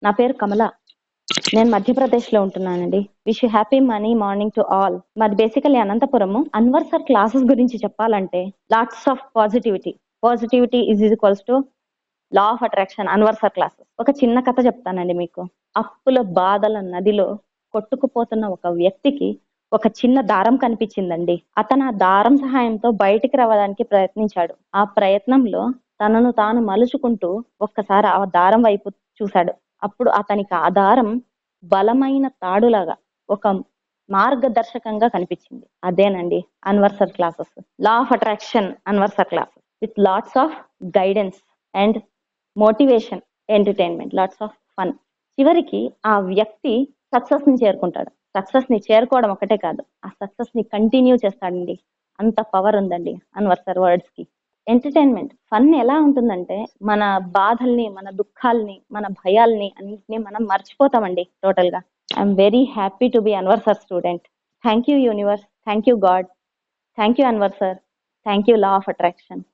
నా పేరు కమల. నేను మధ్యప్రదేశ్‌లో ఉంటున్నానండి. Wish you happy money morning to all. మాది basically Anantapuram. Anwar sir classes గురించి చెప్పాలంటే lots of positivity. Positivity is equals to law of attraction. Anwar sir classes. ఒక చిన్న కథ చెప్తానండి మీకు. అప్పుల బాధల నదిలో కొట్టుకుపోతున్న ఒక వ్యక్తికి ఒక చిన్న దారం కనిపించిందండి. అతను ఆ దారం సహాయంతో బయటికి రావడానికి ప్రయత్నించాడు. ఆ ప్రయత్నంలో తనను తాను మలుచుకుంటూ ఒక్కసారి ఆ దారం వైపు చూశాడు. అప్పుడు అతనికి ఆ దారం బలమైన తాడులాగా ఒక మార్గదర్శకంగా కనిపించింది. అదేనండి Anwar sir classes. Law of attraction Anwar sir classes with lots of guidance and motivation, entertainment, lots of fun. చివరికి ఆ వ్యక్తి సక్సెస్ ని చేరుకుంటాడు. సక్సెస్ ని చేరుకోవడం ఒకటే కాదు, ఆ సక్సెస్ ని కంటిన్యూ చేస్తాడండి. అంత పవర్ ఉందండి అన్వర్ సార్ వర్డ్స్ కి. ఎంటర్టైన్మెంట్ ఫన్ ఎలా ఉంటుందంటే మన బాధల్ని, మన దుఃఖాల్ని, మన భయాల్ని అన్నింటినీ మనం మర్చిపోతామండి టోటల్ గా. I'm very happy to be Anwar sir student. Thank you universe, thank you God, thank you Anwar sir, thank you law of attraction.